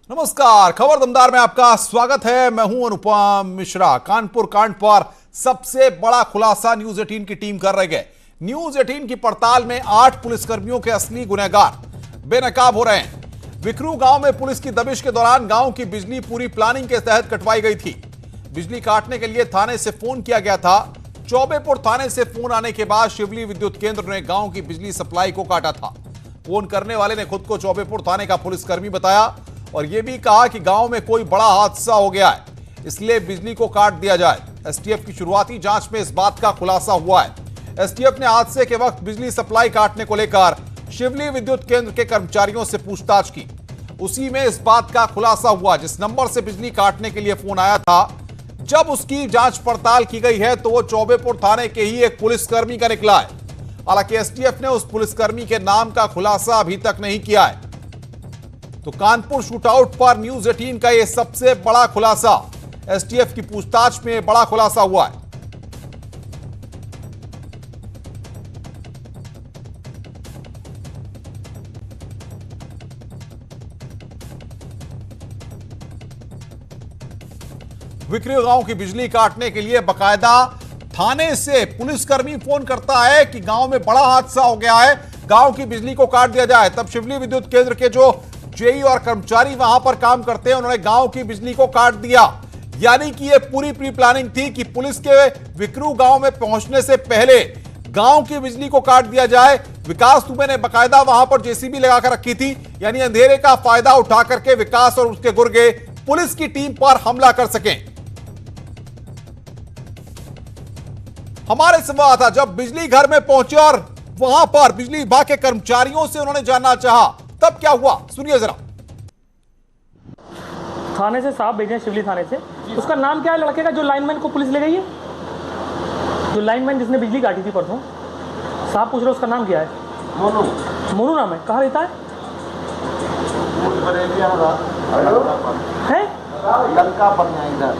नमस्कार, खबर दमदार में आपका स्वागत है। मैं हूं अनुपम मिश्रा। कानपुर कांड पर सबसे बड़ा खुलासा न्यूज 18 की टीम कर रही है। न्यूज 18 की पड़ताल में 8 पुलिसकर्मियों के असली गुनहगार बेनकाब हो रहे हैं। विकरू गांव में पुलिस की दबिश के दौरान गांव की बिजली पूरी प्लानिंग के तहत कटवाई गई थी। बिजली काटने के लिए थाने से फोन किया गया था। चौबेपुर थाने से फोन आने के बाद शिवली विद्युत केंद्र ने गांव की बिजली सप्लाई को काटा था। फोन करने वाले ने खुद को चौबेपुर थाने का पुलिसकर्मी बताया और यह भी कहा कि गांव में कोई बड़ा हादसा हो गया है, इसलिए बिजली को काट दिया जाए। एसटीएफ की शुरुआती जांच में इस बात का खुलासा हुआ है। एसटीएफ ने हादसे के वक्त बिजली सप्लाई काटने को लेकर शिवली विद्युत केंद्र के कर्मचारियों से पूछताछ की। उसी में इस बात का खुलासा हुआ, जिस नंबर से बिजली काटने के लिए फोन आया था, जब उसकी जांच पड़ताल की गई है तो वो चौबेपुर थाने के ही एक पुलिसकर्मी का निकला है। हालांकि एसटीएफ ने उस पुलिसकर्मी के नाम का खुलासा अभी तक नहीं किया है। तो कानपुर शूटआउट पर न्यूज 18 का यह सबसे बड़ा खुलासा, एसटीएफ की पूछताछ में बड़ा खुलासा हुआ है। विक्री गांव की बिजली काटने के लिए बकायदा थाने से पुलिसकर्मी फोन करता है कि गांव में बड़ा हादसा हो गया है, गांव की बिजली को काट दिया जाए। तब शिवली विद्युत केंद्र के जो जेई और कर्मचारी वहां पर काम करते हैं, उन्होंने गांव की बिजली को काट दिया। यानी कि यह पूरी प्री प्लानिंग थी कि पुलिस के विक्रू गांव में पहुंचने से पहले गांव की बिजली को काट दिया जाए। विकास दुबे ने बकायदा वहां पर जेसीबी लगाकर रखी थी, यानी अंधेरे का फायदा उठा करके विकास और उसके गुर्गे पुलिस की टीम पर हमला कर सकें। हमारे संवाददाता जब बिजली घर में पहुंचे और वहां पर बिजली विभाग के कर्मचारियों से उन्होंने जानना चाहा, तब क्या हुआ, सुनिए जरा। थाने से साहब भेजे, शिवली थाने से। उसका नाम क्या है लड़के का जो लाइनमैन को पुलिस ले गई है? जो लाइनमैन जिसने बिजली काटी थी परसों, साहब पूछ रहे उसका नाम क्या है? मोनू। मोनू नाम है। कहाँ रहता है?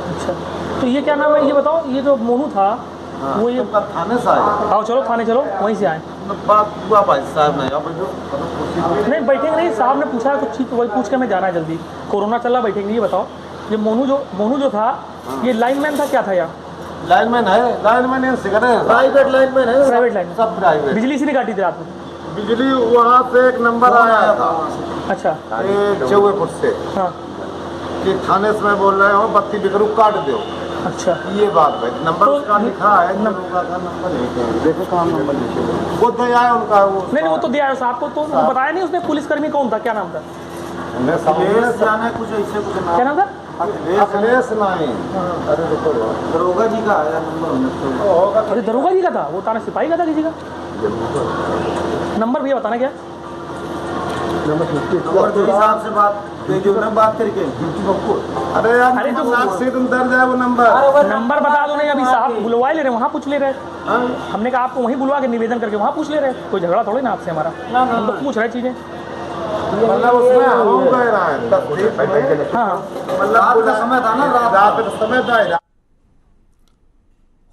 अच्छा, तो ये क्या नाम है ये बताओ। ये जो मोनू था वो ये थाने से आए। आओ चलो थाने चलो, वहीं से आए। बात हुआ भाई साहब नहीं बैठेंगे नहीं, साहब ने पूछा कुछ चीज, वही पूछ के हमें जाना है जल्दी। कोरोना चल रहा, बैठेंगे। ये बताओ, ये मोनू जो था, ये लाइनमैन था, क्या था यार? लाइनमैन है, लाइनमैन प्राइवेट लाइनमैन है, प्राइवेट लाइन सब प्राइवेट। बिजली से नहीं काटी थी रात में? बिजली वहाँ से एक नंबर आया था। अच्छा, चौबेपुर से। हाँ, कि थाने से मैं बोल रहे हो बत्ती बिकरू काट दो। अच्छा, ये बात भाई, नंबर तो उसका लिखा है, नंबर देखो कहाँ नंबर लिखे वो दिया है उनका। वो नहीं वो तो दिया है साहब को, तो बताया नहीं उसने पुलिसकर्मी कौन था, क्या नाम था? कुछ ऐसे कुछ क्या नाम था? अखिलेश नहीं। अरे देखो दरोगा जी का आया नंबर। अरे दरोगा जी का था वो, थाना सिपाही का था किसी का नंबर? भैया बताना क्या साहब से बात करके। अरे यार, अरे तो से तुम दर्ज है वो नंबर। नंबर बता दो। नहीं अभी साहब बुलवा ले रहे, वहाँ पूछ ले रहे। हमने कहा आपको वहीं बुलवा के निवेदन करके वहाँ पूछ ले रहे। कोई झगड़ा थोड़ी ना आपसे हमारा, हम तो पूछ रहे चीजें। मतलब उसमें हम कह रहा है हाँ, मतलब समय था ना, रात समय था।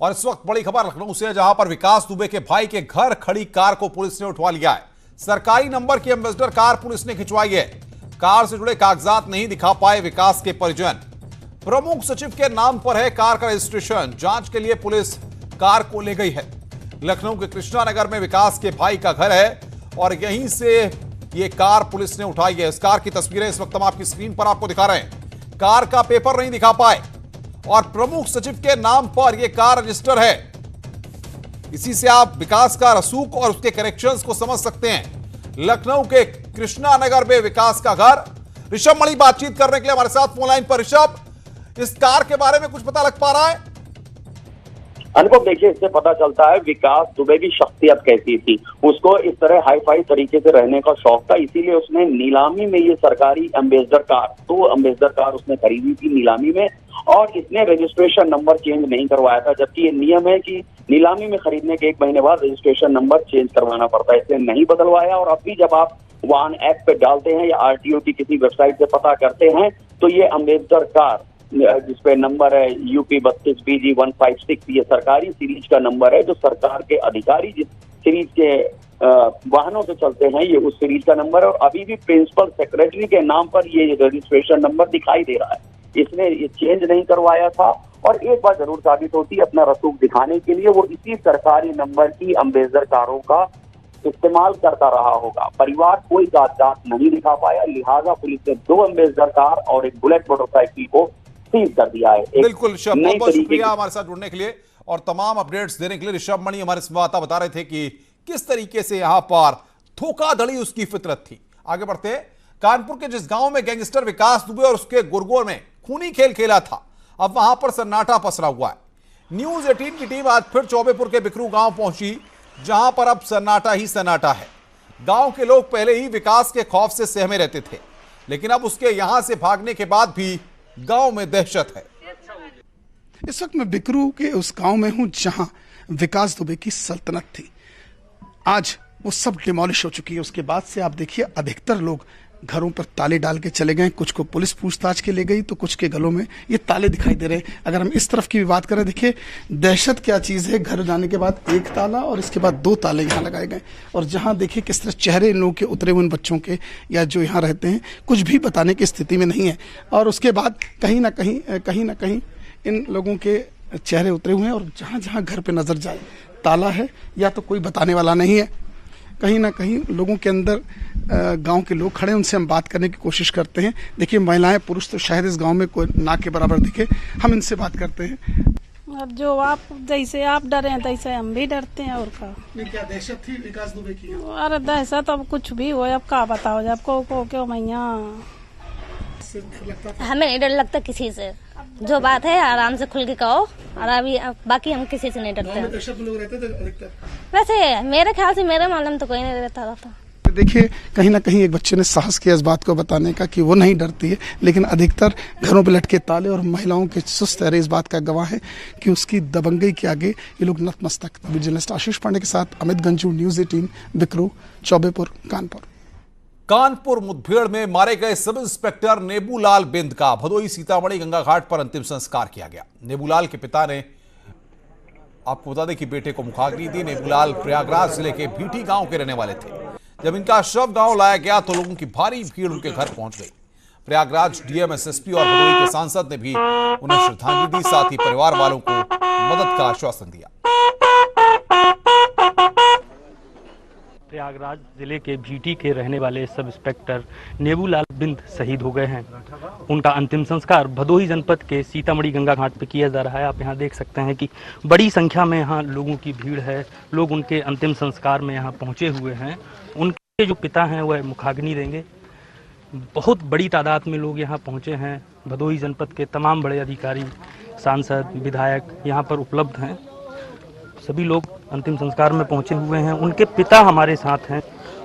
और इस वक्त बड़ी खबर लखनऊ से, जहां पर विकास दुबे के भाई के घर खड़ी कार को पुलिस ने उठवा लिया है। सरकारी नंबर की एम्बेसडर कार पुलिस ने खिंचवाई है। कार से जुड़े कागजात नहीं दिखा पाए विकास के परिजन। प्रमुख सचिव के नाम पर है कार का रजिस्ट्रेशन। जांच के लिए पुलिस कार को ले गई है। लखनऊ के कृष्णा नगर में विकास के भाई का घर है और यहीं से यह कार पुलिस ने उठाई है। इस कार की तस्वीरें इस वक्त हम आपकी स्क्रीन पर आपको दिखा रहे हैं। कार का पेपर नहीं दिखा पाए और प्रमुख सचिव के नाम पर यह कार रजिस्टर है। इसी से आप विकास का रसूख और उसके कनेक्शंस को समझ सकते हैं। लखनऊ के कृष्णा नगर में विकास का घर। ऋषभ मणि बातचीत करने के लिए हमारे साथ फोन लाइन पर। ऋषभ, इस कार के बारे में कुछ पता लग पा रहा है? अनुभव, देखिए इससे पता चलता है विकास दुबे की शख्सियत कैसी थी। उसको इस तरह हाई फाई तरीके से रहने का शौक था, इसीलिए उसने नीलामी में ये सरकारी एम्बेसडर कार, तो एम्बेसडर कार उसने खरीदी थी नीलामी में, और इसने रजिस्ट्रेशन नंबर चेंज नहीं करवाया था। जबकि ये नियम है कि नीलामी में खरीदने के 1 महीने बाद रजिस्ट्रेशन नंबर चेंज करवाना पड़ता है, इसलिए नहीं बदलवाया। और अभी जब आप वाहन ऐप पे डालते हैं या आरटीओ की किसी वेबसाइट से पता करते हैं तो ये एम्बेसडर कार जिसपे नंबर है UP 32BG 156, ये सरकारी सीरीज का नंबर है, जो सरकार के अधिकारी जिस सीरीज के वाहनों से चलते हैं ये उस सीरीज का नंबर है, और अभी भी प्रिंसिपल सेक्रेटरी के नाम पर ये रजिस्ट्रेशन नंबर दिखाई दे रहा है। इसने ये चेंज नहीं करवाया था, और एक बात जरूर साबित होती है अपना रसूख दिखाने के लिए, वो इसी सरकारी नंबर की अम्बेसडर कारों का इस्तेमाल करता रहा होगा। परिवार कोई कागजात नहीं दिखा पाया, लिहाजा पुलिस ने 2 अम्बेसडर कार और एक बुलेट मोटरसाइकिल को सीज कर दिया है। बिल्कुल ऋषभ, बहुत बहुत शुक्रिया हमारे साथ जुड़ने के लिए और तमाम अपडेट्स देने के लिए। ऋषभ मणि हमारे संवाददाता बता रहे थे कि किस तरीके से यहां पर धोखाधड़ी उसकी फितरत थी। आगे बढ़ते, कानपुर के जिस गांव में गैंगस्टर विकास दुबे और उसके गुर्गों में खूनी खेल खेला था, अब वहां पर सन्नाटा पसरा हुआ है। न्यूज 18 की टीम आज फिर चौबेपुर के बिकरू गांव पहुंची, जहां पर अब सन्नाटा ही सन्नाटा है। गांव के लोग पहले ही विकास के खौफ से सहमे रहते थे, लेकिन अब उसके यहां से भागने के बाद भी गांव में दहशत है। इस वक्त मैं बिकरू के उस गांव में हूं जहां विकास दुबे की सल्तनत थी। आज वो सब डिमोलिश हो चुकी है। उसके बाद से आप देखिए अधिकतर लोग घरों पर ताले डाल के चले गए। कुछ को पुलिस पूछताछ के ले गई तो कुछ के गलों में ये ताले दिखाई दे रहे हैं। अगर हम इस तरफ की भी बात करें, देखिए दहशत क्या चीज़ है। घर जाने के बाद 1 ताला और इसके बाद 2 ताले यहाँ लगाए गए, और जहाँ देखिए किस तरह चेहरे इन लोगों के उतरे हुए, इन बच्चों के या जो यहाँ रहते हैं, कुछ भी बताने की स्थिति में नहीं है। और उसके बाद कहीं ना कहीं इन लोगों के चेहरे उतरे हुए हैं, और जहाँ जहाँ घर पे नजर जाए ताला है या तो कोई बताने वाला नहीं है। कहीं ना कहीं लोगों के अंदर गांव के लोग खड़े, उनसे हम बात करने की कोशिश करते हैं। देखिए महिलाएं पुरुष तो शायद इस गांव में कोई ना के बराबर दिखे। हम इनसे बात करते हैं। अब जो आप जैसे आप डरे हैं तैसे हम भी डरते हैं। और का क्या दहशत थी विकास दुबे की? अरे दहशत अब कुछ भी हो, अब क्या बताओ, जब को क्यों मैया हमें नहीं डर लगता किसी से। जो बात है आराम से खुल के कहो, और अभी बाकी हम किसी से नहीं डरते। लोग रहते थे अधिकतर। वैसे मेरे ख्याल से मेरे मालूम तो कोई नहीं रहता था। देखिए कहीं ना कहीं एक बच्चे ने साहस किया इस बात को बताने का कि वो नहीं डरती है, लेकिन अधिकतर घरों पे लटके ताले और महिलाओं के सुस्त चेहरे इस बात का गवाह है कि उसकी दबंगई के आगे ये लोग नतमस्तक। जर्नलिस्ट आशीष पांडे के साथ अमित गंजू, न्यूज 18 बिकरू, चौबेपुर, कानपुर। कानपुर मुठभेड़ में मारे गए सब इंस्पेक्टर नेबूलाल बिंद का भदोही सीतामढ़ी गंगा घाट पर अंतिम संस्कार किया गया। नेबूलाल के पिता ने, आपको बता दें कि बेटे को मुखाग्नि दी। नेबूलाल प्रयागराज जिले के भीटी गांव के रहने वाले थे। जब इनका शव गांव लाया गया तो लोगों की भारी भीड़ उनके घर पहुंच गई। प्रयागराज डीएम, एसएसपी और भदोही के सांसद ने भी उन्हें श्रद्धांजलि दी, साथ ही परिवार वालों को मदद का आश्वासन दिया। प्रयागराज जिले के भीटी के रहने वाले सब इंस्पेक्टर नेबूलाल बिंद शहीद हो गए हैं। उनका अंतिम संस्कार भदोही जनपद के सीतामढ़ी गंगा घाट पर किया जा रहा है। आप यहाँ देख सकते हैं कि बड़ी संख्या में यहाँ लोगों की भीड़ है। लोग उनके अंतिम संस्कार में यहाँ पहुँचे हुए हैं। उनके जो पिता हैं वह मुखाग्नि देंगे। बहुत बड़ी तादाद में लोग यहाँ पहुँचे हैं। भदोही जनपद के तमाम बड़े अधिकारी, सांसद, विधायक यहाँ पर उपलब्ध हैं। सभी लोग अंतिम संस्कार में पहुंचे हुए हैं। उनके पिता हमारे साथ हैं,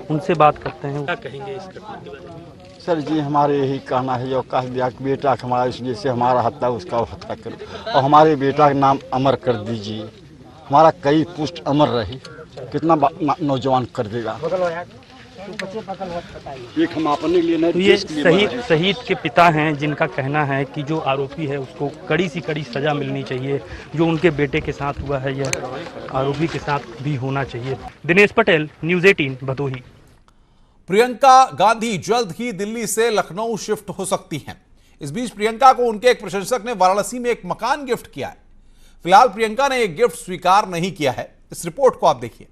उनसे बात करते हैं। क्या कहेंगे इस घटना के बारे में? सर जी हमारे यही कहना है, जो कह दिया कि बेटा हमारा इसलिए से हमारा हत्या उसका हत्या करो, और हमारे बेटा का नाम अमर कर दीजिए। हमारा कई पुष्ट अमर रहे, कितना नौजवान कर देगा। एक हम अपने लिए नहीं, तो ये शहीद के पिता हैं, जिनका कहना है कि जो आरोपी है उसको कड़ी सी कड़ी सजा मिलनी चाहिए। जो उनके बेटे के साथ हुआ है यह आरोपी के साथ भी होना चाहिए। दिनेश पटेल, न्यूज 18 भदोही। प्रियंका गांधी जल्द ही दिल्ली से लखनऊ शिफ्ट हो सकती हैं। इस बीच प्रियंका को उनके एक प्रशंसक ने वाराणसी में एक मकान गिफ्ट किया है। फिलहाल प्रियंका ने एक गिफ्ट स्वीकार नहीं किया है। इस रिपोर्ट को आप देखिए।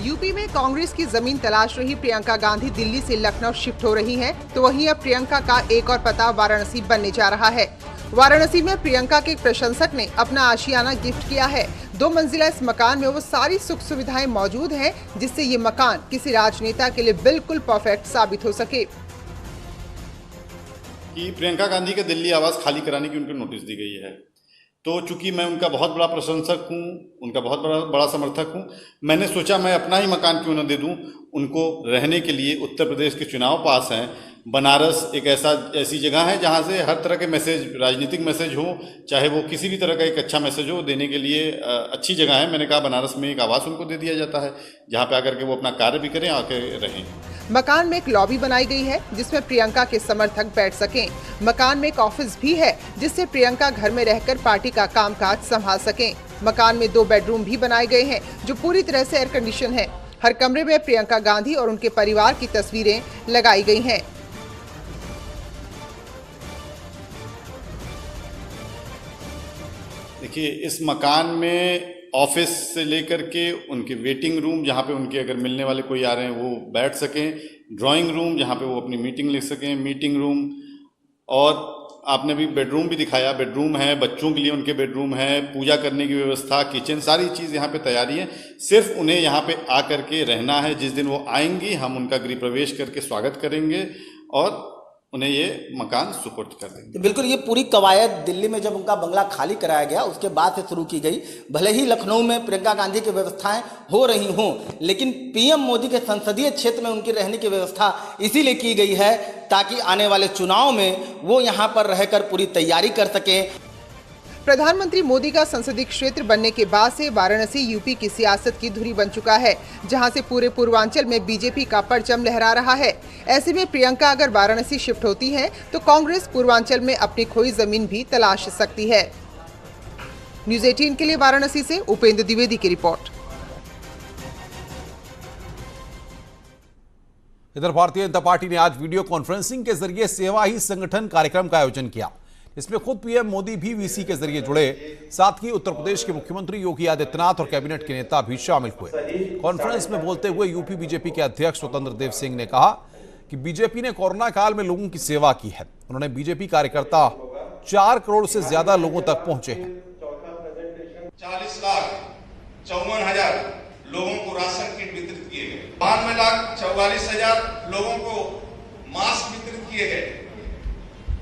यूपी में कांग्रेस की जमीन तलाश रही प्रियंका गांधी दिल्ली से लखनऊ शिफ्ट हो रही हैं, तो वहीं अब प्रियंका का एक और पता वाराणसी बनने जा रहा है। वाराणसी में प्रियंका के एक प्रशंसक ने अपना आशियाना गिफ्ट किया है। 2 मंजिला इस मकान में वो सारी सुख सुविधाएं मौजूद हैं, जिससे ये मकान किसी राजनेता के लिए बिल्कुल परफेक्ट साबित हो सके। कि प्रियंका गांधी के दिल्ली आवास खाली कराने की उनको नोटिस दी गई है, तो चूंकि मैं उनका बहुत बड़ा प्रशंसक हूँ, उनका बहुत बड़ा समर्थक हूँ, मैंने सोचा मैं अपना ही मकान क्यों न दे दूँ उनको रहने के लिए। उत्तर प्रदेश के चुनाव पास हैं। बनारस एक ऐसी जगह है जहाँ से हर तरह के मैसेज, राजनीतिक मैसेज हो, चाहे वो किसी भी तरह का एक अच्छा मैसेज हो, देने के लिए अच्छी जगह है। मैंने कहा बनारस में एक आवास उनको दे दिया जाता है, जहाँ पे आकर के वो अपना कार्य भी करें, आकर रहें। मकान में एक लॉबी बनाई गई है जिसमें प्रियंका के समर्थक बैठ सकें। मकान में एक ऑफिस भी है जिससे प्रियंका घर में रहकर पार्टी का कामकाज संभाल सकें। मकान में 2 बेडरूम भी बनाए गए हैं जो पूरी तरह से एयर कंडीशन है। हर कमरे में प्रियंका गांधी और उनके परिवार की तस्वीरें लगाई गई हैं। देखिए, इस मकान में ऑफिस से लेकर के उनके वेटिंग रूम, जहाँ पे उनके अगर मिलने वाले कोई आ रहे हैं वो बैठ सकें, ड्राइंग रूम जहाँ पे वो अपनी मीटिंग लिख सकें, मीटिंग रूम, और आपने भी बेडरूम भी दिखाया, बेडरूम है, बच्चों के लिए उनके बेडरूम है, पूजा करने की व्यवस्था, किचन, सारी चीज़ यहाँ पे तैयारी है। सिर्फ उन्हें यहाँ पे आ करके रहना है। जिस दिन वो आएंगी हम उनका गृह प्रवेश करके स्वागत करेंगे और उन्हें ये मकान सुपुर्द कर देंगे। बिल्कुल, ये पूरी कवायद दिल्ली में जब उनका बंगला खाली कराया गया उसके बाद से शुरू की गई। भले ही लखनऊ में प्रियंका गांधी की व्यवस्थाएं हो रही हों, लेकिन पीएम मोदी के संसदीय क्षेत्र में उनकी रहने की व्यवस्था इसीलिए की गई है ताकि आने वाले चुनाव में वो यहाँ पर रहकर पूरी तैयारी कर सकें। प्रधानमंत्री मोदी का संसदीय क्षेत्र बनने के बाद से वाराणसी यूपी की सियासत की धुरी बन चुका है, जहां से पूरे पूर्वांचल में बीजेपी का परचम लहरा रहा है। ऐसे में प्रियंका अगर वाराणसी शिफ्ट होती हैं, तो कांग्रेस पूर्वांचल में अपनी खोई जमीन भी तलाश सकती है। न्यूज़ 18 के लिए वाराणसी से उपेंद्र द्विवेदी की रिपोर्ट। इधर भारतीय जनता पार्टी ने आज वीडियो कॉन्फ्रेंसिंग के जरिए सेवा ही संगठन कार्यक्रम का आयोजन किया। इसमें खुद पीएम मोदी भी वीसी के जरिए जुड़े, साथ ही उत्तर प्रदेश के मुख्यमंत्री योगी आदित्यनाथ और कैबिनेट के नेता भी शामिल हुए। कॉन्फ्रेंस में बोलते हुए यूपी बीजेपी के अध्यक्ष स्वतंत्र देव सिंह ने कहा कि बीजेपी ने कोरोना काल में लोगों की सेवा की है। उन्होंने बीजेपी कार्यकर्ता 4 करोड़ से ज्यादा लोगों तक पहुंचे हैं। 40,54,000 लोगों को राशन किट वितरित किए गए, 92,44,000 लोगों को मास्क वितरित किए गए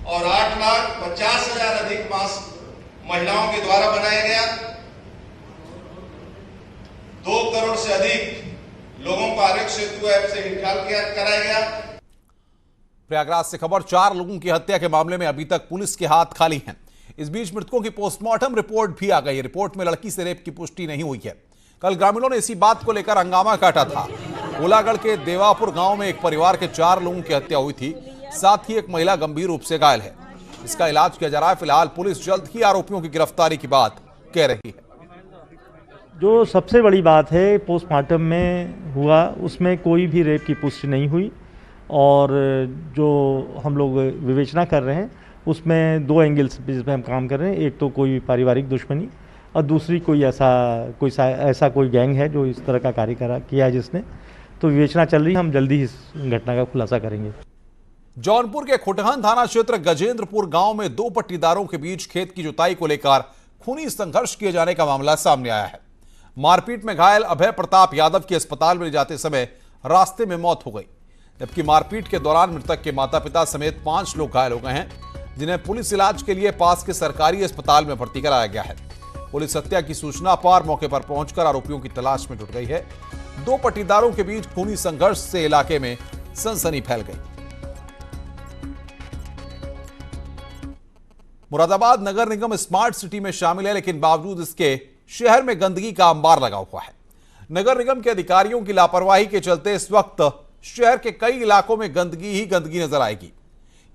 और 8,50,000 अधिक मास्क महिलाओं के द्वारा बनाया गया। 2 करोड़ से अधिक लोगों को आरोग्य सेतु ऐप से इंस्टॉल कराया गया। प्रयागराज से खबर, 4 लोगों की हत्या के मामले में अभी तक पुलिस के हाथ खाली हैं। इस बीच मृतकों की पोस्टमार्टम रिपोर्ट भी आ गई। रिपोर्ट में लड़की से रेप की पुष्टि नहीं हुई है। कल ग्रामीणों ने इसी बात को लेकर हंगामा काटा था। कोलागढ़ के देवापुर गांव में एक परिवार के 4 लोगों की हत्या हुई थी, साथ ही एक महिला गंभीर रूप से घायल है। इसका इलाज किया जा रहा है। फिलहाल पुलिस जल्द ही आरोपियों की गिरफ्तारी की बात कह रही है। जो सबसे बड़ी बात है, पोस्टमार्टम में हुआ उसमें कोई भी रेप की पुष्टि नहीं हुई और जो हम लोग विवेचना कर रहे हैं उसमें 2 एंगल्स जिसमें हम काम कर रहे हैं। एक तो कोई पारिवारिक दुश्मनी और दूसरी कोई ऐसा कोई गैंग है जो इस तरह का कार्य किया है जिसने, तो विवेचना चल रही है। हम जल्दी ही इस घटना का खुलासा करेंगे। जौनपुर के खुटहन थाना क्षेत्र गजेंद्रपुर गांव में 2 पट्टीदारों के बीच खेत की जुताई को लेकर खूनी संघर्ष किए जाने का मामला सामने आया है। मारपीट में घायल अभय प्रताप यादव की अस्पताल में ले जाते समय रास्ते में मौत हो गई, जबकि मारपीट के दौरान मृतक के माता पिता समेत 5 लोग घायल हो गए हैं, जिन्हें पुलिस इलाज के लिए पास के सरकारी अस्पताल में भर्ती कराया गया है। पुलिस हत्या की सूचना पर मौके पर पहुंचकर आरोपियों की तलाश में जुट गई है। 2 पट्टीदारों के बीच खूनी संघर्ष से इलाके में सनसनी फैल गई। मुरादाबाद नगर निगम स्मार्ट सिटी में शामिल है, लेकिन बावजूद इसके शहर में गंदगी का अंबार लगा हुआ है। नगर निगम के अधिकारियों की लापरवाही के चलते इस वक्त शहर के कई इलाकों में गंदगी ही गंदगी नजर आएगी।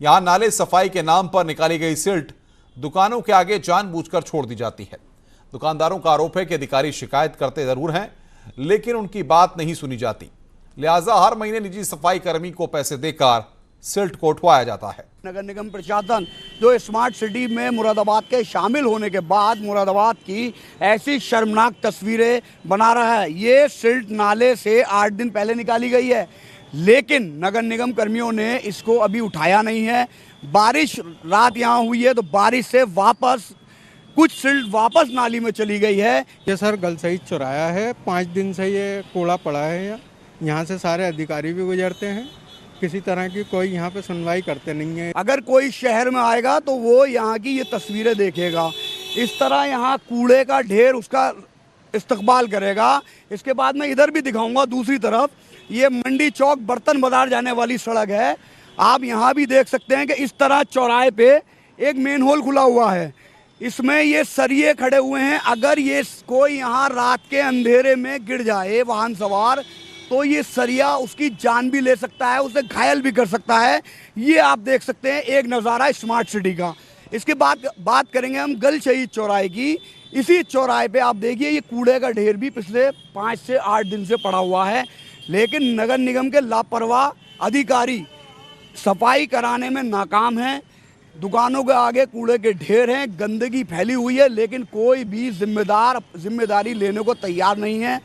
यहां नाले सफाई के नाम पर निकाली गई सिल्ट दुकानों के आगे जानबूझकर छोड़ दी जाती है। दुकानदारों का आरोप है कि अधिकारी शिकायत करते जरूर हैं, लेकिन उनकी बात नहीं सुनी जाती। लिहाजा हर महीने निजी सफाई कर्मी को पैसे देकर सिल्ट को उठवाया जाता है। नगर निगम प्रशासन जो स्मार्ट सिटी में मुरादाबाद के शामिल होने के बाद मुरादाबाद की ऐसी शर्मनाक तस्वीरें बना रहा है। ये सिल्ट नाले से 8 दिन पहले निकाली गई है, लेकिन नगर निगम कर्मियों ने इसको अभी उठाया नहीं है। बारिश रात यहाँ हुई है तो बारिश से वापस कुछ सिल्ट वापस नाली में चली गई है। ये सर गलसही चौराया है, 5 दिन से ये कूड़ा पड़ा है। यहाँ से सारे अधिकारी भी गुजरते हैं, किसी तरह की कोई यहाँ पे सुनवाई करते नहीं है। अगर कोई शहर में आएगा तो वो यहाँ की ये तस्वीरें देखेगा, इस तरह यहाँ कूड़े का ढेर उसका इस्तकबाल करेगा। इसके बाद मैं इधर भी दिखाऊंगा, दूसरी तरफ ये मंडी चौक बर्तन बाजार जाने वाली सड़क है। आप यहाँ भी देख सकते हैं कि इस तरह चौराहे पे एक मेन होल खुला हुआ है, इसमें ये सरिये खड़े हुए हैं। अगर ये कोई यहाँ रात के अंधेरे में गिर जाए वाहन सवार तो ये सरिया उसकी जान भी ले सकता है, उसे घायल भी कर सकता है। ये आप देख सकते हैं एक नज़ारा स्मार्ट सिटी का। इसके बाद बात करेंगे हम गल शहीद चौराहे की। इसी चौराहे पे आप देखिए ये कूड़े का ढेर भी पिछले 5 से 8 दिन से पड़ा हुआ है, लेकिन नगर निगम के लापरवाह अधिकारी सफाई कराने में नाकाम हैं। दुकानों के आगे कूड़े के ढेर हैं, गंदगी फैली हुई है, लेकिन कोई भी जिम्मेदारी लेने को तैयार नहीं है।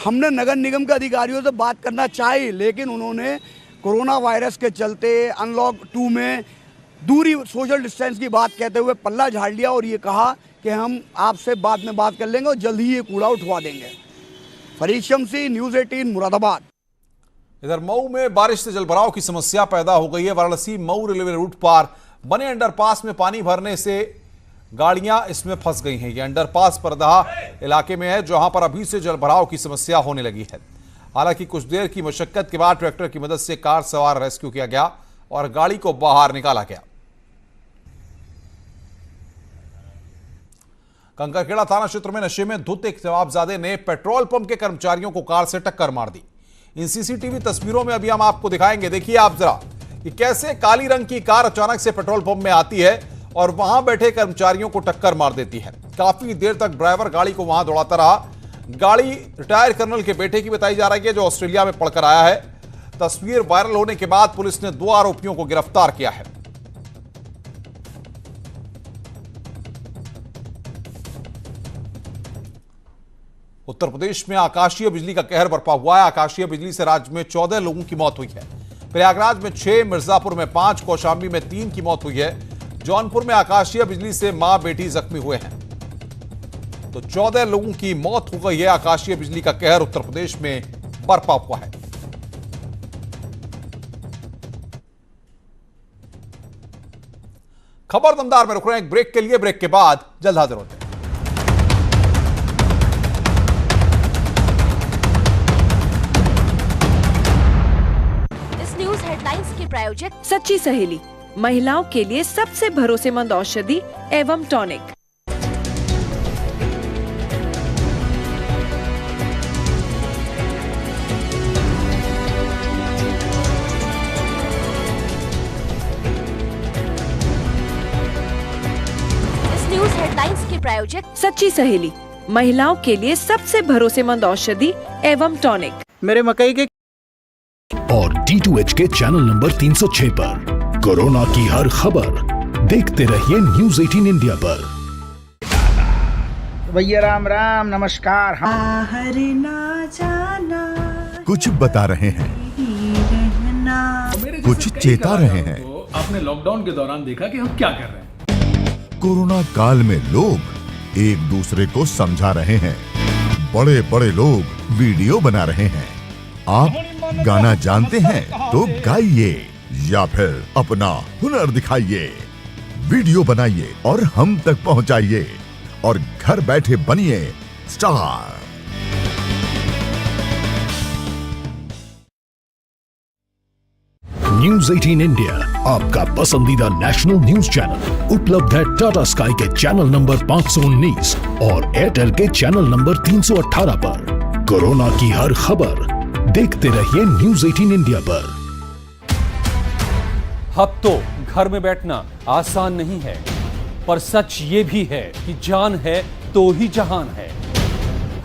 हमने नगर निगम के अधिकारियों से बात करना चाही, लेकिन उन्होंने कोरोना वायरस के चलते अनलॉक 2 में दूरी सोशल डिस्टेंस की बात कहते हुए पल्ला झाड़ लिया और ये कहा कि हम आपसे बाद में बात कर लेंगे और जल्द ही ये कूड़ा उठवा देंगे। फरीद शमसी, न्यूज़ 18 मुरादाबाद। इधर मऊ में बारिश से जलभराव की समस्या पैदा हो गई है। वाराणसी मऊ रेलवे रूट पर बने अंडरपास में पानी भरने से गाड़ियां इसमें फंस गई हैं। ये अंडरपास परदहा इलाके में है, जहां पर अभी से जलभराव की समस्या होने लगी है। हालांकि कुछ देर की मशक्कत के बाद ट्रैक्टर की मदद से कार सवार रेस्क्यू किया गया और गाड़ी को बाहर निकाला गया। कंकरखेड़ा थाना क्षेत्र में नशे में धुत एक नवाबजादे ने पेट्रोल पंप के कर्मचारियों को कार से टक्कर मार दी। इन सीसीटीवी तस्वीरों में अभी हम आपको दिखाएंगे। देखिए आप जरा कि कैसे काली रंग की कार अचानक से पेट्रोल पंप में आती है और वहां बैठे कर्मचारियों को टक्कर मार देती है। काफी देर तक ड्राइवर गाड़ी को वहां दौड़ाता रहा। गाड़ी रिटायर्ड कर्नल के बेटे की बताई जा रही है, जो ऑस्ट्रेलिया में पढ़कर आया है। तस्वीर वायरल होने के बाद पुलिस ने 2 आरोपियों को गिरफ्तार किया है। उत्तर प्रदेश में आकाशीय बिजली का कहर बरपा हुआ है। आकाशीय बिजली से राज्य में 14 लोगों की मौत हुई है। प्रयागराज में 6, मिर्जापुर में 5, कौशाम्बी में 3 की मौत हुई है। जौनपुर में आकाशीय बिजली से मां बेटी जख्मी हुए हैं। तो 14 लोगों की मौत हो गई है। आकाशीय बिजली का कहर उत्तर प्रदेश में बरपा हुआ है। खबर दमदार में रुक रहे हैं एक ब्रेक के लिए। ब्रेक के बाद जल्द हाजिर होते हैं। न्यूज़ हेडलाइंस के प्रायोजक सच्ची सहेली, महिलाओं के लिए सबसे भरोसेमंद औषधि एवं टॉनिक। इस न्यूज़ हेडलाइंस के प्रायोजक सच्ची सहेली, महिलाओं के लिए सबसे भरोसेमंद औषधि एवं टॉनिक। मेरे मकई के और D2H के चैनल नंबर 306 पर कोरोना की हर खबर देखते रहिए न्यूज़ 18 इंडिया पर। भैया राम राम, नमस्कार। बाहर ना जाना, कुछ बता रहे हैं, कुछ चेता रहे हैं। आपने लॉकडाउन के दौरान देखा कि हम क्या कर रहे हैं। कोरोना काल में लोग एक दूसरे को समझा रहे हैं। बड़े बड़े लोग वीडियो बना रहे हैं। आप गाना जानते हैं तो गाइए या फिर अपना हुनर दिखाइए। वीडियो बनाइए और हम तक पहुंचाइए और घर बैठे बनिए स्टार। न्यूज़ 18 इंडिया आपका पसंदीदा नेशनल न्यूज चैनल उपलब्ध है टाटा स्काई के चैनल नंबर 519 और एयरटेल के चैनल नंबर 318 पर। कोरोना की हर खबर देखते रहिए न्यूज़ 18 इंडिया पर। अब तो घर में बैठना आसान नहीं है, पर सच ये भी है कि जान है तो ही जहान है।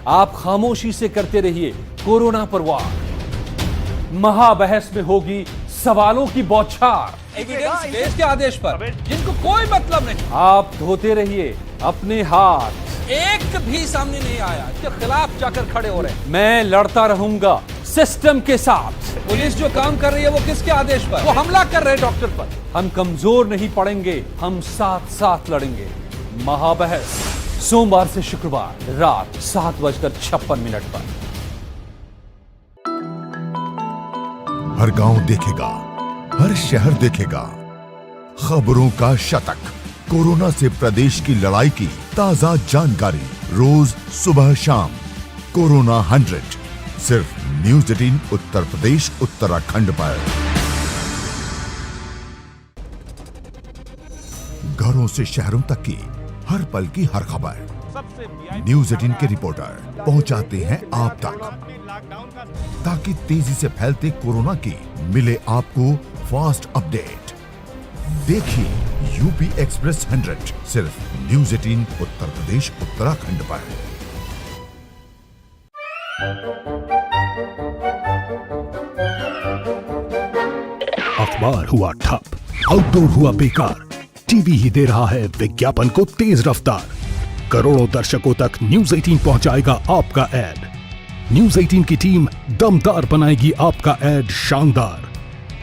आप खामोशी से करते रहिए कोरोना पर वार। महाबहस में होगी सवालों की बौछार। एविडेंस बेस्ड के आदेश पर जिनको कोई मतलब नहीं। आप धोते रहिए अपने हाथ। एक भी सामने नहीं आया, इसके खिलाफ जाकर खड़े हो रहे हैं। मैं लड़ता रहूंगा सिस्टम के साथ। पुलिस जो काम कर रही है वो किसके आदेश पर? वो हमला कर रहे हैं डॉक्टर पर। हम कमजोर नहीं पड़ेंगे, हम साथ साथ लड़ेंगे। महाबहस सोमवार से शुक्रवार रात 7:56 पर। हर गांव देखेगा, हर शहर देखेगा खबरों का शतक। कोरोना से प्रदेश की लड़ाई की ताजा जानकारी रोज सुबह शाम। कोरोना 100 सिर्फ न्यूज़ 18 उत्तर प्रदेश उत्तराखंड पर। घरों से शहरों तक की हर पल की हर खबर न्यूज़ 18 के रिपोर्टर पहुंचाते हैं आप तक, ताकि तेजी से फैलते कोरोना की मिले आपको फास्ट अपडेट। देखिए यूपी एक्सप्रेस 100 सिर्फ न्यूज़ 18 उत्तर प्रदेश उत्तराखंड पर। अखबार हुआ ठप, आउटडोर हुआ बेकार, टीवी ही दे रहा है विज्ञापन को तेज रफ्तार। करोड़ों दर्शकों तक न्यूज़ 18 पहुंचाएगा आपका ऐड। न्यूज़ 18 की टीम दमदार बनाएगी आपका ऐड शानदार।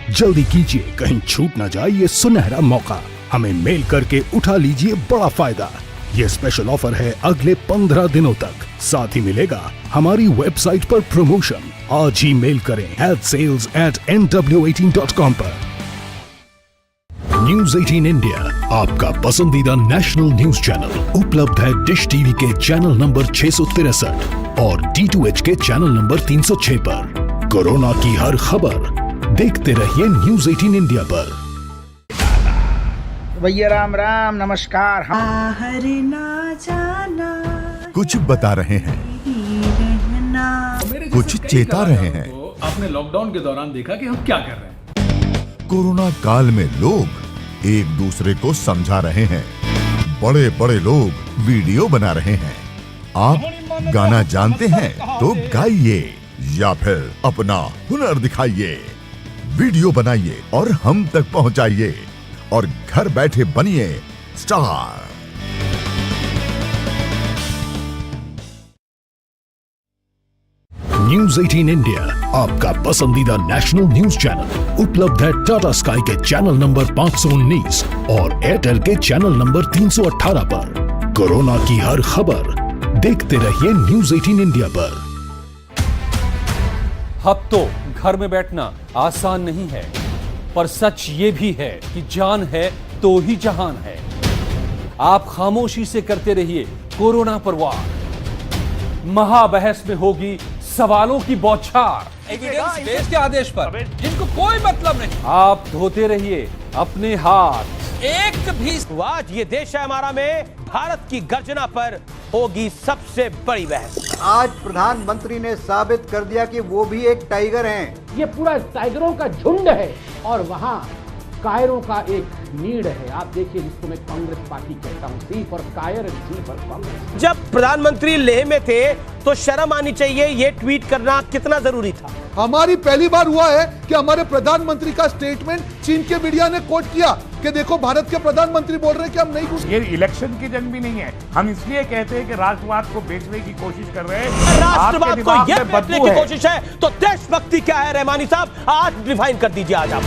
जल्दी कीजिए, कहीं छूट ना जाए ये सुनहरा मौका। हमें मेल करके उठा लीजिए बड़ा फायदा। ये स्पेशल ऑफर है अगले 15 दिनों तक। साथ ही मिलेगा हमारी वेबसाइट पर प्रमोशन। आज ही मेल करें adsales@nw18.com पर। न्यूज़ 18 इंडिया, आपका पसंदीदा नेशनल न्यूज चैनल, उपलब्ध है डिश टीवी के चैनल नंबर 663 और D2H के चैनल नंबर 306 पर। कोरोना की हर खबर देखते रहिए न्यूज़ 18 इंडिया पर। भैया राम राम नमस्कार। बाहर ना जाना, कुछ बता रहे हैं, कुछ चेता रहे हैं। तो आपने लॉकडाउन के दौरान देखा कि हम क्या कर रहे हैं। कोरोना काल में लोग एक दूसरे को समझा रहे हैं, बड़े बड़े लोग वीडियो बना रहे हैं। आप गाना जानते हैं तो गाइए या फिर अपना हुनर दिखाइए, वीडियो बनाइए और हम तक पहुंचाइए और घर बैठे बनिए स्टार। न्यूज़ 18 इंडिया, आपका पसंदीदा नेशनल न्यूज चैनल, उपलब्ध है टाटा स्काई के चैनल नंबर 519 और एयरटेल के चैनल नंबर 318 पर। कोरोना की हर खबर देखते रहिए न्यूज़ 18 इंडिया पर। अब तो घर में बैठना आसान नहीं है, पर सच ये भी है कि जान है तो ही जहान है। आप खामोशी से करते रहिए कोरोना पर वार। महाबहस में होगी सवालों की बौछार, एविडेंस बेस्ड के आदेश पर जिनको कोई मतलब नहीं। आप धोते रहिए अपने हाथ। एक भी आज ये देश है हमारा में भारत की गर्जना पर होगी सबसे बड़ी बहस। आज प्रधानमंत्री ने साबित कर दिया कि वो भी एक टाइगर हैं। ये पूरा टाइगरों का झुंड है और वहाँ कायरों का एक नीड है। आप देखिए जिसको मैं कांग्रेस पार्टी कहता हूँ, सी फॉर कायर एंड सी फॉर कांग्रेस। जब प्रधानमंत्री लेह में थे तो शर्म आनी चाहिए, ये ट्वीट करना कितना जरूरी था। हमारी पहली बार हुआ है कि हमारे प्रधानमंत्री का स्टेटमेंट चीन के मीडिया ने कोट किया कि देखो भारत के प्रधानमंत्री बोल रहे हैं कि हम नहीं घुसेंगे। ये इलेक्शन की जंग भी नहीं है, हम इसलिए कहते हैं कि राष्ट्रवाद को बेचने की कोशिश कर रहे हैं। राष्ट्रवाद को ये बेचने की कोशिश है तो देशभक्ति क्या है रहमानी साहब, आज डिफाइन कर दीजिए। आज आप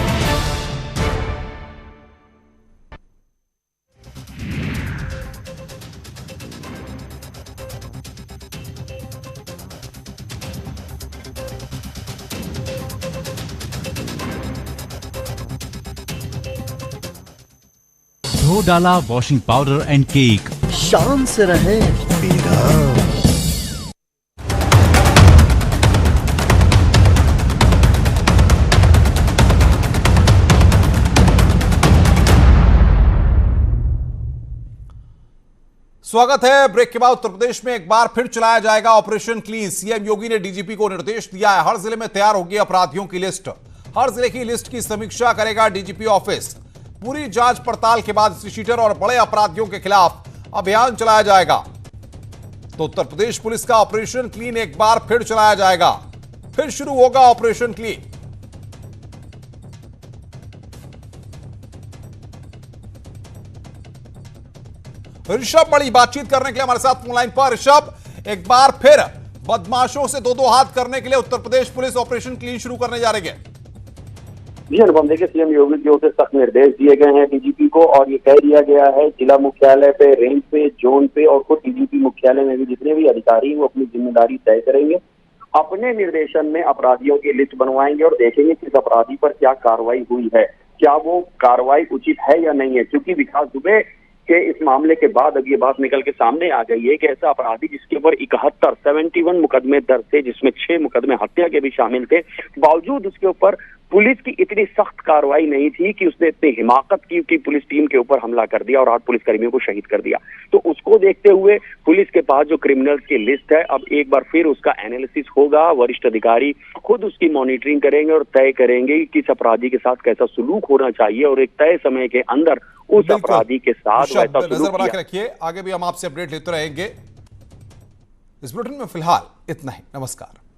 धो डाला वॉशिंग पाउडर एंड केक, शान से रहे स्वागत है। ब्रेक के बाद उत्तर प्रदेश में एक बार फिर चलाया जाएगा ऑपरेशन क्लीन। सीएम योगी ने डीजीपी को निर्देश दिया है, हर जिले में तैयार होगी अपराधियों की लिस्ट। हर जिले की लिस्ट की समीक्षा करेगा डीजीपी ऑफिस। पूरी जांच पड़ताल के बाद शीटर और बड़े अपराधियों के खिलाफ अभियान चलाया जाएगा। तो उत्तर प्रदेश पुलिस का ऑपरेशन क्लीन एक बार फिर चलाया जाएगा, फिर शुरू होगा ऑपरेशन क्लीन। ऋषभ बड़ी बातचीत करने के लिए हमारे साथ फोन लाइन पर। ऋषभ, एक बार फिर बदमाशों से दो हाथ करने के लिए Uttar Pradesh police operation clean शुरू करने जा रही है। जी अनुपम, देखिए सीएम योगी की ओर से सख्त निर्देश दिए गए हैं डीजीपी को और ये कह दिया गया है जिला मुख्यालय पे, रेंज पे, जोन पे और खुद डीजीपी मुख्यालय में भी जितने भी अधिकारी वो अपनी जिम्मेदारी तय करेंगे। अपने निर्देशन में अपराधियों की लिस्ट बनवाएंगे और देखेंगे किस अपराधी पर क्या कार्रवाई हुई है, क्या वो कार्रवाई उचित है या नहीं है। क्योंकि विकास दुबे के इस मामले के बाद अब ये बात निकल के सामने आ गई है कि ऐसा अपराधी जिसके ऊपर 71 मुकदमे दर्ज थे, जिसमें 6 मुकदमे हत्या के भी शामिल थे, बावजूद उसके ऊपर पुलिस की इतनी सख्त कार्रवाई नहीं थी कि उसने इतनी हिमाकत की कि पुलिस टीम के ऊपर हमला कर दिया और 8 पुलिसकर्मियों को शहीद कर दिया। तो उसको देखते हुए पुलिस के पास जो क्रिमिनल्स की लिस्ट है, अब एक बार फिर उसका एनालिसिस होगा, वरिष्ठ अधिकारी खुद उसकी मॉनिटरिंग करेंगे और तय करेंगे कि किस अपराधी के साथ कैसा सुलूक होना चाहिए और एक तय समय के अंदर उस अपराधी के साथ वैसा नजर सुलूक बना किया। के रखिए, आगे भी हम आपसे अपडेट लेते रहेंगे। इस बुलेटिन में फिलहाल इतना ही। नमस्कार।